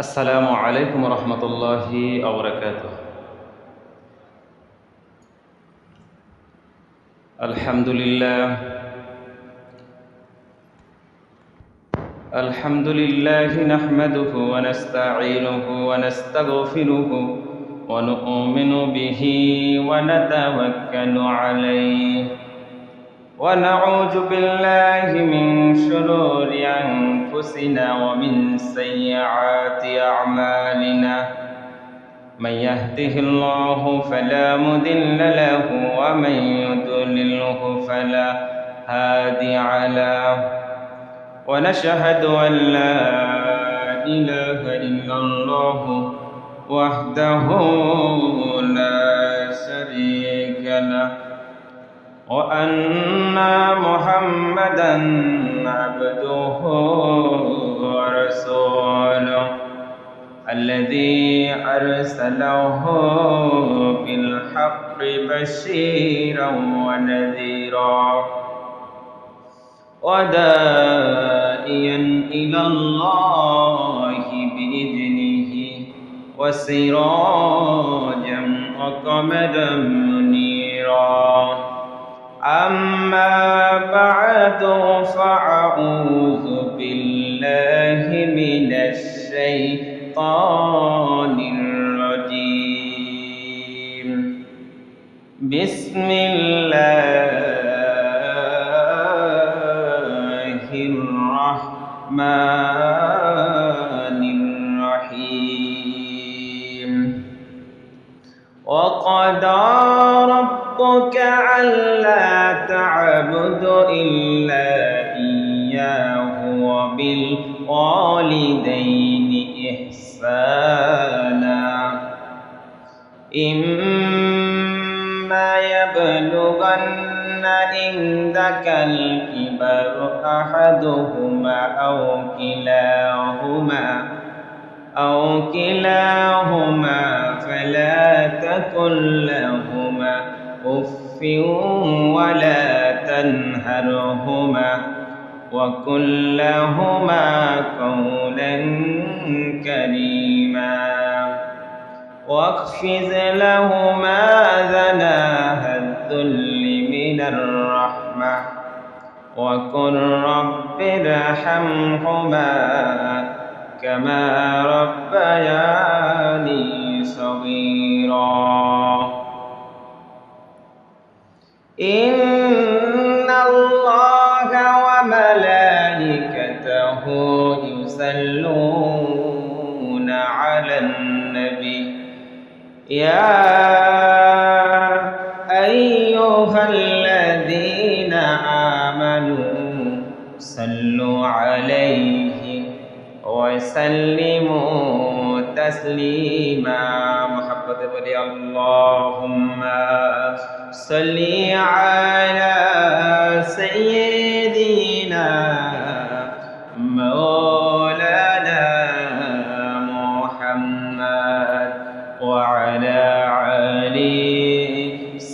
আসসালামু আলাইকুম রহমতুল্লাহি ওবরাকাতুহ। আলহামদুলিল্লাহ আলহামদুলিল্লাহি নাহমাদুহু ওয়া নাস্তাঈনুহু ওয়া নাস্তাগফিরুহু ওয়া নু'মিনু বিহি ওয়া নাতাওয়াক্কালু আলাইহি ওয়া নাউযু বিল্লাহি মিন শুরুরি আনফুসিনা ওয়া মিন সাইয়্যাতি আ'মালিনা। من يهده الله فلا مضل له ومن يضلله فلا هادي له ونشهد أن لا إله إلا الله وحده لا شريك له وأن محمدا عبده ورسوله الذي أرسله بالحق بشيرا ونذيرا وداعيا إلى الله بإذنه وسراجا وقمرا منيرا. أما بعد فأعوذ بالله من الشيطان الرجيم. بسم الله الرحمن الرحيم. وقضى ربك ألا تعبدوا إلا إياه وبالوالدين إحسانا. إما يبلغن عندك الكبر أحدهما أو كلاهما فلا تقل لهما أف ولا تنهرهما وقل لهما قولا كريما واخفض لهما جناح الذل من الرحمة وقل رب ارحمهما كما ربياني صغيرا. إن الله وملائكته يصلون على النبي يا أيها الذين آمنوا صلوا عليه وسلموا تسليما. محبت بلي اللهم صل على سيدنا مولانا محمد وعلى آل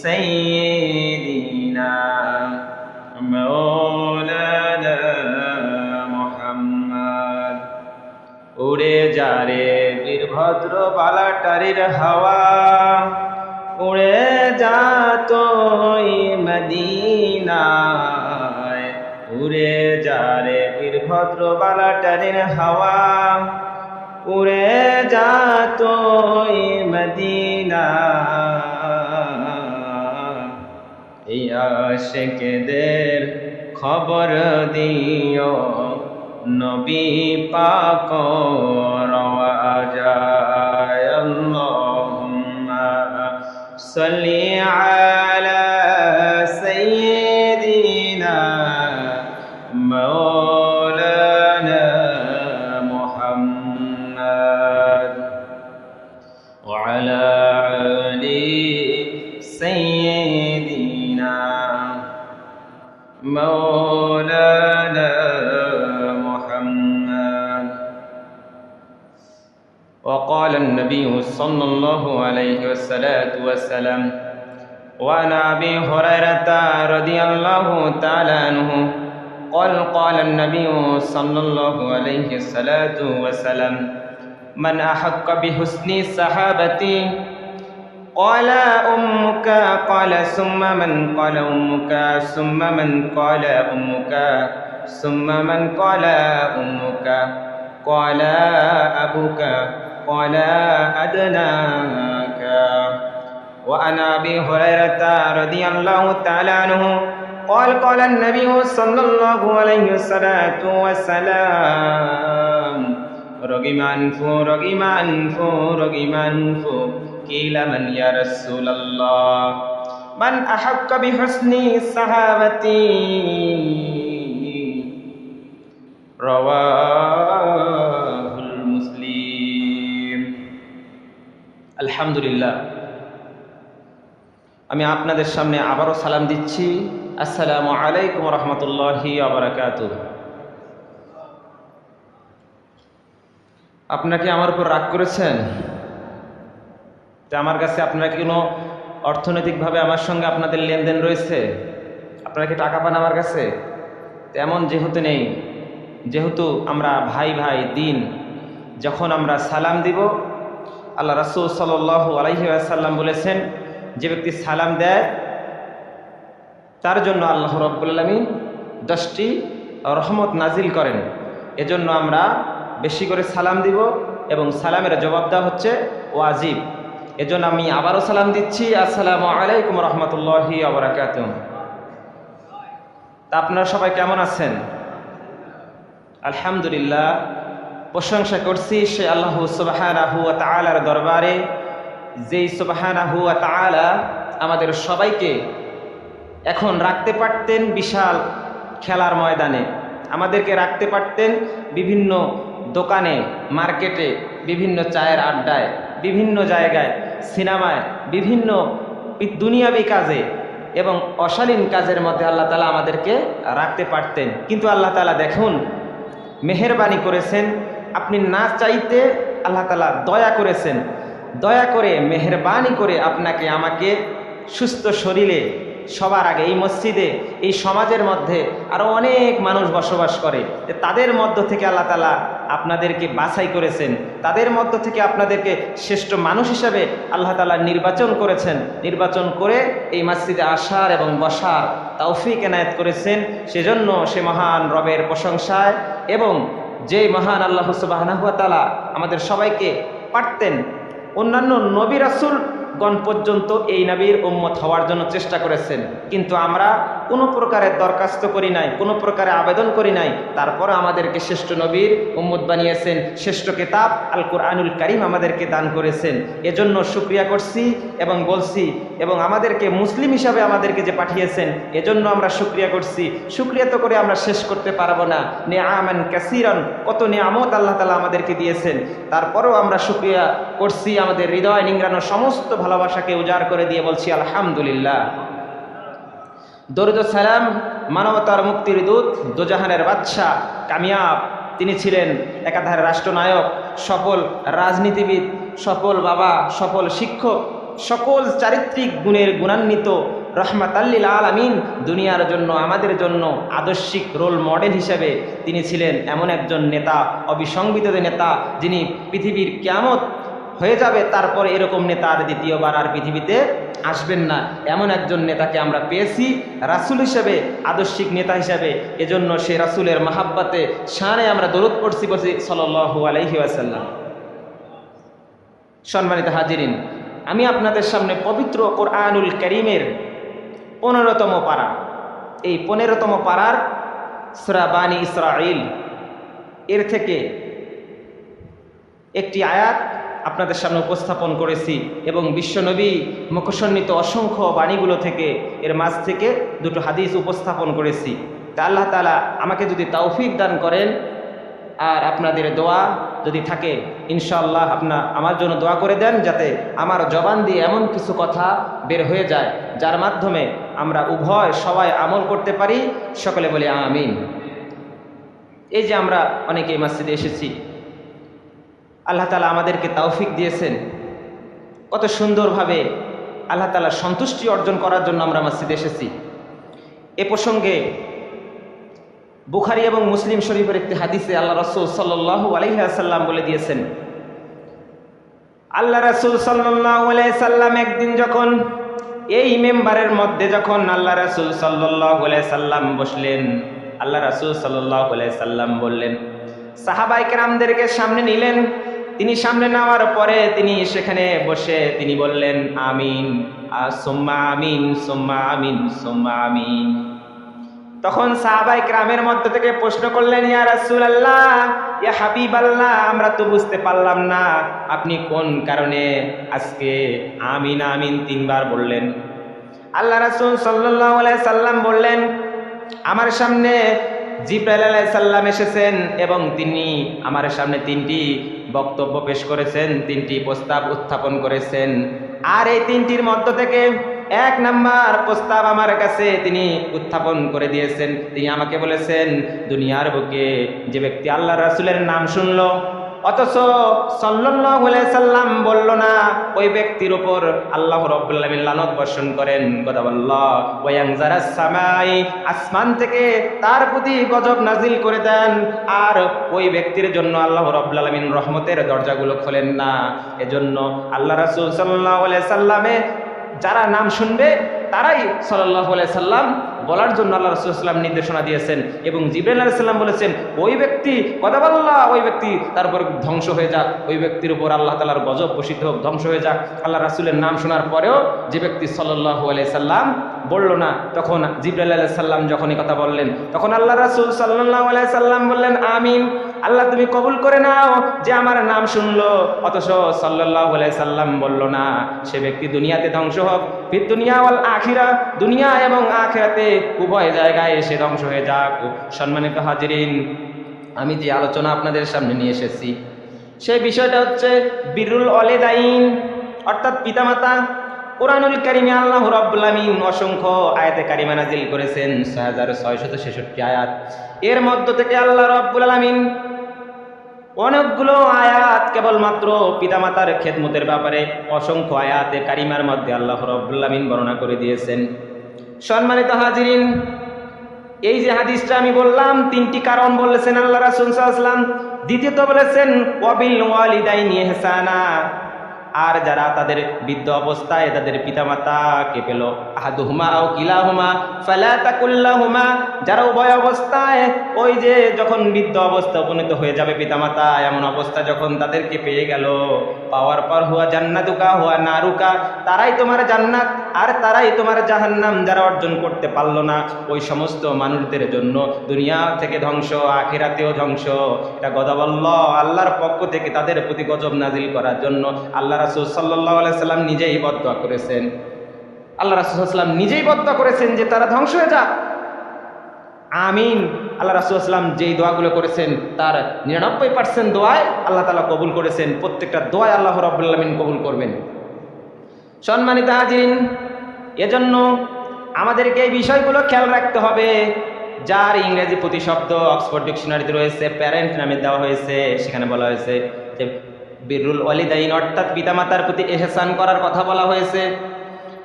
سيدنا مولانا محمد. উড়ে যারে বীরভদ্র বালাটারির হাওয়া, উড়ে যা তুই মদিনায়, উড়ে যারে বীরভদ্র বালাটারির হাওয়া, উড়ে যা তুই মদিনায়। এই আশিকদের খবর দিও নবী পাক রওয়া যায়। আল্লাহুম্মা সাল্লি আলা সাইয়্যিদিনা মাওলানা মুহাম্মদ ওয়া আলা আলি সাইয়্যিদিনা মাওলানা محمد. وقال النبي صلى الله عليه وسلم وعن أبي هريرة رضي الله تعالى عنه قال النبي صلى الله عليه وسلم من أحق بحسن صحابتي قال أمك قال ثم من قال أمك ثم من قال أمك ثم من قال أمك قال أبوك قال أدناك وعن أبي هريرة رضي الله تعالى عنه قال قال النبي صلى الله عليه وسلم رغم أنفه رغم أنفه رغم أنفه قيل من يا رسول الله من أحق بحسن صحابتي رواه المسلم الحمد لله আমি আপনাদের সামনে আবারও সালাম দিচ্ছি আসসালামু আলাইকুম রহমতুল্লাহি ওয়া বারাকাতুহু। আপনারা কি আমার উপর রাগ করেছেন? আমার কাছে আপনারা কি কোনো অর্থনৈতিকভাবে আমার সঙ্গে আপনাদের লেনদেন রয়েছে? আপনারা কি টাকা পান আমার কাছে? তেমন যেহেতু নেই, যেহেতু আমরা ভাই ভাই দিন, যখন আমরা সালাম দিব, আল্লাহ রাসূল সাল্লাল্লাহু আলাইহি ওয়াসাল্লাম বলেছেন, যে ব্যক্তি সালাম দেয় তার জন্য আল্লাহ রাব্বুল আলামিন 10টি রহমত নাজিল করেন। এজন্য আমরা বেশি করে সালাম দিব এবং সালামের জবাব দেওয়া হচ্ছে ওয়াজিব। এজন্য আমি আবারও সালাম দিচ্ছি, আসসালামু আলাইকুম রহমতুল্লাহি ওয়া বারাকাতুহু। তা আপনারা সবাই কেমন আছেন? আলহামদুলিল্লাহ, প্রশংসা করছি সে আল্লাহ সুবহানাহু ওয়া তাআলার দরবারে, যেই সুবহানাহু ওয়া তাআলা আমাদের সবাইকে এখন রাখতে পারতেন বিশাল খেলার ময়দানে, আমাদেরকে রাখতে পারতেন বিভিন্ন দোকানে, মার্কেটে, বিভিন্ন চায়ের আড্ডায়, বিভিন্ন জায়গায়, সিনেমায়, বিভিন্ন দুনিয়াবি কাজে এবং অশালীন কাজের মধ্যে আল্লাহ তাআলা আমাদেরকে রাখতে পারতেন। কিন্তু আল্লাহ তাআলা দেখুন মেহেরবানি করেছেন, আপনি না চাইতে আল্লাহ তাআলা দয়া করেছেন, দয়া করে মেহেরবানি করে আপনাকে আমাকে সুস্থ শরীরে, সবার আগে এই মসজিদে, এই সমাজের মধ্যে আরও অনেক মানুষ বসবাস করে, তাদের মধ্য থেকে আল্লাহ তাআলা আপনাদেরকে বাছাই করেছেন, তাদের মধ্য থেকে আপনাদেরকে শ্রেষ্ঠ মানুষ হিসাবে আল্লাহ তাআলা নির্বাচন করেছেন, নির্বাচন করে এই মসজিদে আসার এবং বসার তৌফিক এনায়েত করেছেন। সেজন্য সে মহান রবের প্রশংসায় এবং যে মহান আল্লাহ সুবহানাহু ওয়া তাআলা আমাদের সবাইকে পারতেন অন্যান্য নবী রাসূলগণ পর্যন্ত এই নবীর উম্মত হওয়ার জন্য চেষ্টা করেছেন, কিন্তু আমরা কোনো প্রকারের দরখাস্ত করি নাই, কোনো প্রকারে আবেদন করি নাই, তারপর আমাদেরকে শ্রেষ্ঠ নবীর উম্মত বানিয়েছেন, শ্রেষ্ঠ কিতাব আল কুরআনুল কারীম আমাদেরকে দান করেছেন। এজন্য শুকরিয়া করছি এবং বলছি, এবং আমাদেরকে মুসলিম হিসাবে আমাদেরকে যে পাঠিয়েছেন এজন্য আমরা শুকরিয়া করছি। শুকরিয়া তো করে আমরা শেষ করতে পারবো না, নিআমান কাসীরান, কত নিয়ামত আল্লাহ তাআলা আমাদেরকে দিয়েছেন, তারপরেও আমরা শুকরিয়া করছি, আমাদের হৃদয় নিংড়ানো সমস্ত ভালোবাসাকে উজাড় করে দিয়ে বলছি আলহামদুলিল্লাহ। দরুদ ও সালাম মানবতার মুক্তির দূত, দোজাহানের বাদশা, কামিয়াব, তিনি ছিলেন একাধারে রাষ্ট্রনায়ক, সফল রাজনীতিবিদ, সফল বাবা, সফল শিক্ষক, সকল চারিত্রিক গুণের গুণান্বিত রহমাতাল লিল আলামিন, দুনিয়ার জন্য, আমাদের জন্য আদর্শিক রোল মডেল হিসেবে তিনি ছিলেন এমন একজন নেতা, অবিসংবিত নেতা, যিনি পৃথিবীর কিয়ামত হয়ে যাবে তারপরে এরকম নেতা আর দ্বিতীয়বার আর পৃথিবীতে আসবেন না, এমন একজন নেতাকে আমরা পেয়েছি রাসূল হিসেবে, আদর্শিক নেতা হিসেবে। এজন্য সে রাসূলের মাহাব্বতে শানে আমরা দরুদ পড়ছি সাল্লাল্লাহু আলাইহি ওয়াসাল্লাম। সম্মানিত হাজিরিন, আমি আপনাদের সামনে পবিত্র কোরআনুল কারীমের 15তম পারা, এই 15তম পারার সূরা বানী ইসরাঈল এর থেকে একটি আয়াত আপনাদের সামনে উপস্থাপন করেছি এবং বিশ্বনবী মুখসন্নিত অসংখ্য বাণীগুলো থেকে, এর মাঝ থেকে দুটো হাদিস উপস্থাপন করেছি। তা আল্লাহ তাআলা আমাকে যদি তৌফিক দান করেন আর আপনাদের দোয়া যদি থাকে, ইনশাআল্লাহ আমার জন্য দোয়া করে দেন, যাতে আমার জবান দিয়ে এমন কিছু কথা বের হয়ে যায় যার মাধ্যমে আমরা উভয় সবাই আমল করতে পারি। সকলে বলি আমিন। এই যে আমরা অনেকে মসজিদে এসেছি, আল্লাহ তাআলা আমাদেরকে তৌফিক দিয়েছেন, কত সুন্দরভাবে আল্লাহ তাআলা সন্তুষ্টি অর্জন করার জন্য আমরা মসজিদে এসেছি। এ প্রসঙ্গে বুখারী এবং মুসলিম শরীফের একটি হাদিসে আল্লাহ রাসূল সাল্লাল্লাহু আলাইহি ওয়াসাল্লাম বলে দিয়েছেন, আল্লাহ রাসূল সাল্লাল্লাহু আলাইহি সাল্লাম একদিন যখন এই মেম্বারের মধ্যে যখন আল্লাহ রাসূল সাল্লাল্লাহু আলাইহি সাল্লাম বসলেন, আল্লাহ রাসূল সাল্লাল্লাহু আলাইহি সাল্লাম বললেন, সাহাবায়ে কেরামদেরকে সামনে নিলেন। তিনি সামনে নেওয়ার পরে তিনি সেখানে বসে তিনি বললেন আমিন, সুম্মা আমিন, সুম্মা আমিন, সুম্মা আমিন। তখন সাহাবায়ে কেরামের মধ্য থেকে প্রশ্ন করলেন, ইয়া রাসূলুল্লাহ, ইয়া হাবিবাল্লাহ, আমরা তো বুঝতে পারলাম না আপনি কোন কারণে আজকে আমিন আমিন তিনবার বললেন। আল্লাহ রাসূল সাল্লাল্লাহু আলাইহি সাল্লাম বললেন, আমার সামনে জিবরাইল আলাইহিস সালাম এসেছেন এবং তিনি আমার সামনে তিনটি বক্তব্য পেশ করেছেন, তিনটি প্রস্তাব উত্থাপন করেছেন। আর এই তিনটির মধ্য থেকে এক নাম্বার প্রস্তাব আমার কাছে তিনি উত্থাপন করে দিয়েছেন। তিনি আমাকে বলেছেন, দুনিয়ার বুকে যে ব্যক্তি আল্লাহ রাসূলের নাম শুনলো অথচ সাল্লাল্লাহু আলাইহি সাল্লাম বলল না, ওই ব্যক্তির উপর আল্লাহ রাব্বুল আলামিন লানত বর্ষণ করেন। গদাবাল্লাহ ওয়া ইয়ানজারাস সামাই, আসমান থেকে তার প্রতি গজব নাজিল করে দেন। আর ওই ব্যক্তির জন্য আল্লাহ রাব্বুল আলামিন রহমতের দরজাগুলো খোলেন না। এজন্য আল্লাহ রাসূল সাল্লাল্লাহু আলাইহি সাল্লামে যারা নাম শুনবে তারাই সাল্লাল্লাহু আলাইহি সাল্লাম বলার জন্য আল্লাহ রাসূল সাল্লাল্লাহু আলাইহি সাল্লাম নির্দেশনা দিয়েছেন। এবং জিবরাইল আলাইহিস সালাম বলেছেন, ওই ব্যক্তি গদাবাল্লাহ, ওই ব্যক্তি তারপর ধ্বংস হয়ে যাক, ওই ব্যক্তির উপর আল্লাহ তাআলার গজব বর্ষিত হোক, ধ্বংস হয়ে যাক। আল্লাহ রাসূলের নাম শোনার পরেও যে ব্যক্তি সাল্লাল্লাহু আলাইহি সাল্লাম বলল না, তখন জিবরাইল আলাইহিস সালাম যখন এই কথা বললেন, তখন আল্লাহ রাসূল সাল্লাল্লাহু আলাইহি সাল্লাম বললেন আমিন, আল্লাহ তুমি কবুল করে নাও যে আমার নাম শুনলো অথচ সাল্লাল্লাহু আলাইহি সাল্লাম বলল না, সে ব্যক্তি দুনিয়াতে ধ্বংস হোক, ফিদ দুনিয়া ওয়াল আখিরা, দুনিয়া এবং আখিরাতে উভয় জায়গায় সে ধ্বংস হয়ে যাক। সম্মানিত হাজিরিন, আমি যে আলোচনা আপনাদের সামনে নিয়ে এসেছি সেই বিষয়টা হচ্ছে বিরুল ওয়ালিদাইন, অর্থাৎ পিতামাতা। কুরআনুল কারীমে আল্লাহ রাব্বুল আলামিন অসংখ্য আয়াতে কারিমা নাযিল করেছেন, 6666 আয়াত। এর মধ্য থেকে আল্লাহ রাব্বুল আলামিন অনেকগুলো আয়াত কেবলমাত্র পিতামাতার খেদমতের ব্যাপারে অসংখ্য আয়াতে কারিমার মধ্যে আল্লাহ রাব্বুল আলামিন বর্ণনা করে দিয়েছেন। সম্মানিত হাজিরিন, এই যে হাদিসটা আমি বললাম, তিনটি কারণ বলেছেন আল্লাহ রাসূল সাল্লাল্লাহু আলাইহি ওয়াসাল্লাম। দ্বিতীয়ত বলেছেন ওয়াবিল ওয়ালিদাইনি ইহসানা, আর যারা তাদের বৃদ্ধ অবস্থায় তাদের পিতামাতাকে পেল, আহাদুহুমা আও কিলাহুমা ফালা তাকুল্লাহুমা, যারা উভয় অবস্থায় ওই যে যখন বৃদ্ধ অবস্থা উপনীত হয়ে যাবে পিতামাতা, এমন অবস্থা যখন তাদেরকে পেয়ে গেল, পাওয়ার পর হুয়া জান্নাতুকা হুয়া নারুকা, তারাই তোমার জান্নাত আর তারাই তোমার জাহান্নাম। যারা অর্জন করতে পারলো না, ওই সমস্ত মানুষদের জন্য দুনিয়া থেকে ধ্বংস, আখিরাতেও ধ্বংস। এটা গদাবাল্লাহ, আল্লাহর পক্ষ থেকে তাদের প্রতি গজব নাজিল করার জন্য আল্লাহ রাসূল সাল্লাল্লাহু আলাইহি সাল্লাম নিজেই বদদোয়া করেছেন। আল্লাহ রাসূল সাল্লাল্লাহু আলাইহি সাল্লাম নিজেই বদদোয়া করেছেন যে তারা ধ্বংস হয়ে যাক। আমিন। আল্লাহ রাসূল সাল্লাল্লাহু আলাইহি সাল্লাম যেই দোয়াগুলো করেছেন তার 99% দোয়ায় আল্লাহ তাআলা কবুল করেছেন। প্রত্যেকটা দোয়ায় আল্লাহ রাব্বুল আলামিন কবুল করবেন। সম্মানিত হাজিরিন, এজন্য আমাদেরকে এই বিষয়গুলো খেয়াল রাখতে হবে। যার ইংরেজি প্রতিশব্দ অক্সফোর্ড ডিকশনারিতে রয়েছে, প্যারেন্ট নামে দেওয়া হয়েছে, সেখানে বলা হয়েছে যে বিরুল ওয়ালিদাইন, অর্থাৎ পিতামাতার প্রতি ইহসান করার কথা বলা হয়েছে।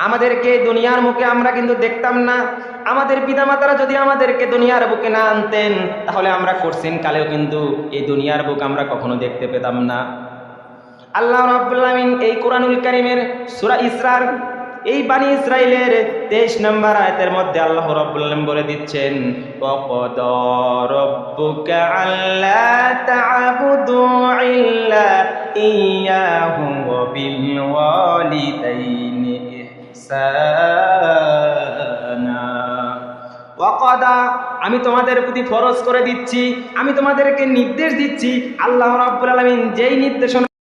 আমাদেরকে দুনিয়ার মুখে আমরা কিন্তু দেখতাম না। আমাদের পিতামাতারা যদি আমাদেরকে দুনিয়ার বুকে না আনতেন, তাহলে আমরা কোশ্চিন কালেও কিন্তু এই দুনিয়ার বুক আমরা কখনো দেখতে পেতাম না। আল্লাহ রাব্বুল আলামিন এই কুরআনুল কারীমের সূরা ইসরার এই বানি ইসরাইলের 23 নম্বর আয়াতের মধ্যে আল্লাহ রাব্বুল আলামিন বলে দিচ্ছেন, ওয়াকাদা রাব্বুকা আল্লা তা'বুদু ইল্লা ইয়্যাহু ওয়া বিল ওয়ালিদাইনি ইহসানা। ওয়াকাদা, আমি তোমাদের প্রতি ফরজ করে দিচ্ছি, আমি তোমাদেরকে নির্দেশ দিচ্ছি। আল্লাহ রাব্বুল আলামিন যেই নির্দেশনা